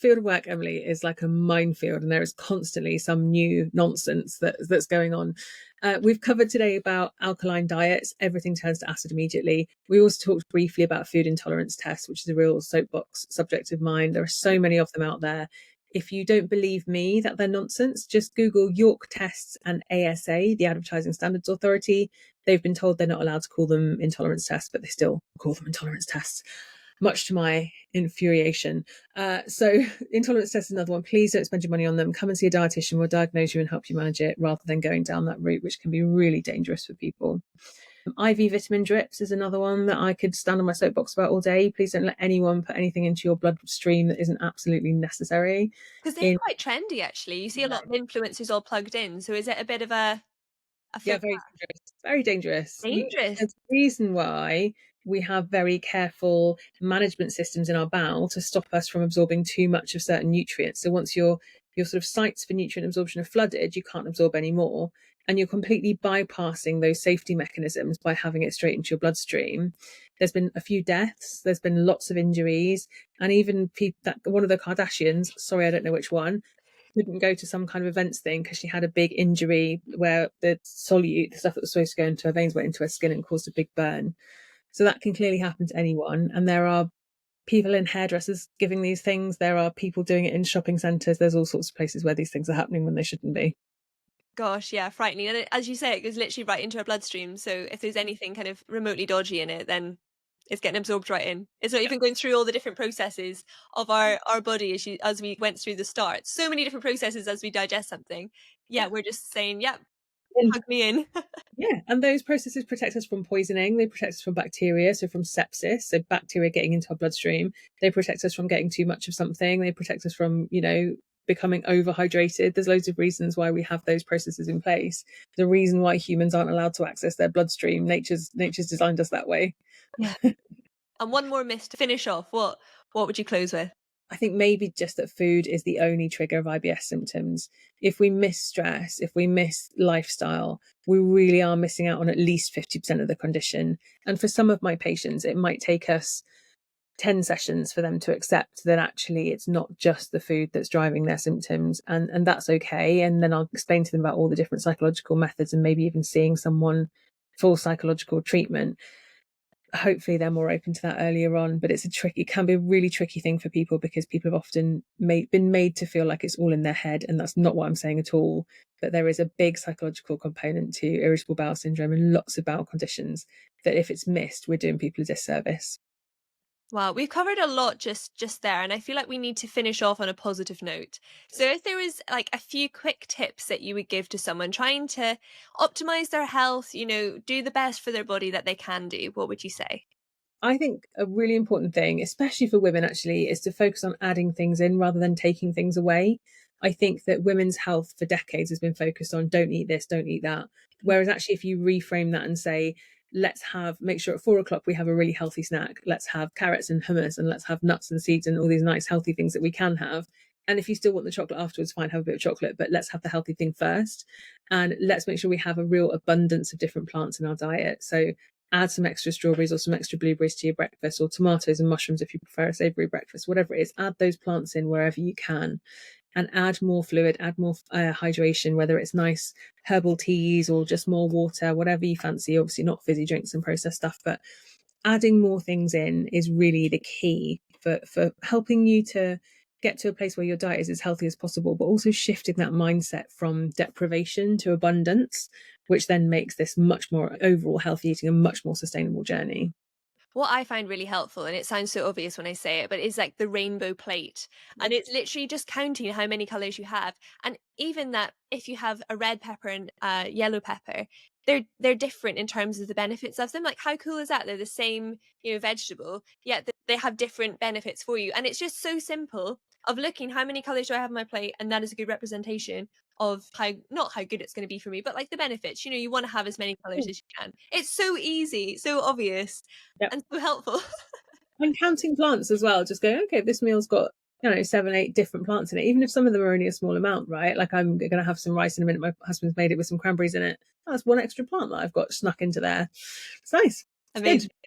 field of work, Emily, is like a minefield, and there is constantly some new nonsense that's going on. We've covered today about alkaline diets. Everything turns to acid immediately. We also talked briefly about food intolerance tests, which is a real soapbox subject of mine. There are so many of them out there. If you don't believe me that they're nonsense, just Google York Tests and ASA, the Advertising Standards Authority. They've been told they're not allowed to call them intolerance tests, but they still call them intolerance tests, much to my infuriation. So intolerance tests is another one. Please don't spend your money on them. Come and see a dietitian. We'll diagnose you and help you manage it, rather than going down that route, which can be really dangerous for people. IV vitamin drips is another one that I could stand on my soapbox about all day. Please don't let anyone put anything into your bloodstream that isn't absolutely necessary. Because they're quite trendy, actually. You see a lot of influencers all plugged in. So is it a bit of a Yeah, flip? very dangerous. Very dangerous. Dangerous. There's a reason why we have very careful management systems in our bowel to stop us from absorbing too much of certain nutrients. So once your sort of sites for nutrient absorption are flooded, you can't absorb any more. And you're completely bypassing those safety mechanisms by having it straight into your bloodstream. There's been a few deaths, there's been lots of injuries, and even people that one of the Kardashians, sorry, I don't know which one, couldn't go to some kind of events thing because she had a big injury where the solute, the stuff that was supposed to go into her veins, went into her skin and caused a big burn. So that can clearly happen to anyone. And there are people in hairdressers giving these things. There are people doing it in shopping centres. There's all sorts of places where these things are happening when they shouldn't be. Gosh, yeah, frightening. And as you say, it goes literally right into our bloodstream. So if there's anything kind of remotely dodgy in it, then it's getting absorbed right in. It's not even going through all the different processes of our body as we went through the start. So many different processes as we digest something. Yeah, we're just saying, yeah, plug me in. Yeah, and those processes protect us from poisoning. They protect us from bacteria, so from sepsis, so bacteria getting into our bloodstream. They protect us from getting too much of something. They protect us from, becoming overhydrated. There's loads of reasons why we have those processes in place. The reason why humans aren't allowed to access their bloodstream. Nature's designed us that way. Yeah. And one more myth to finish off. What would you close with? I think maybe just that food is the only trigger of IBS symptoms. If we miss stress, if we miss lifestyle, we really are missing out on at least 50% of the condition. And for some of my patients, it might take us 10 sessions for them to accept that actually it's not just the food that's driving their symptoms, and that's okay. And then I'll explain to them about all the different psychological methods and maybe even seeing someone for psychological treatment. Hopefully they're more open to that earlier on, but it can be a really tricky thing for people because people have often been made to feel like it's all in their head, and that's not what I'm saying at all. But there is a big psychological component to irritable bowel syndrome and lots of bowel conditions that if it's missed, we're doing people a disservice. Wow, we've covered a lot just there, and I feel like we need to finish off on a positive note. So if there was like a few quick tips that you would give to someone trying to optimize their health, do the best for their body that they can do, what would you say? I think a really important thing, especially for women actually, is to focus on adding things in rather than taking things away. I think that women's health for decades has been focused on don't eat this, don't eat that. Whereas actually, if you reframe that and say, make sure at 4 o'clock we have a really healthy snack. Let's have carrots and hummus, and let's have nuts and seeds and all these nice healthy things that we can have. And if you still want the chocolate afterwards, fine, have a bit of chocolate, but let's have the healthy thing first. And let's make sure we have a real abundance of different plants in our diet. So add some extra strawberries or some extra blueberries to your breakfast, or tomatoes and mushrooms if you prefer a savoury breakfast, whatever it is. Add those plants in wherever you can, and add more fluid, add more hydration, whether it's nice herbal teas or just more water, whatever you fancy. Obviously not fizzy drinks and processed stuff, but adding more things in is really the key for helping you to get to a place where your diet is as healthy as possible, but also shifting that mindset from deprivation to abundance, which then makes this much more overall healthy eating a much more sustainable journey. What I find really helpful, and it sounds so obvious when I say it, but it's like the rainbow plate. And it's literally just counting how many colors you have. And even that, if you have a red pepper and a yellow pepper, they're different in terms of the benefits of them. Like, how cool is that? They're the same, vegetable, yet they have different benefits for you. And it's just so simple of looking how many colors do I have on my plate, and that is a good representation of not how good it's going to be for me, but like the benefits. You want to have as many colors as you can. It's so easy, so obvious, Yep. and so helpful. And counting plants as well, just going, okay, this meal's got 7, 8 different plants in it, even if some of them are only a small amount, right? Like I'm going to have some rice in a minute, my husband's made it with some cranberries in it. That's one extra plant that I've got snuck into there. It's nice. It's Amazing. good.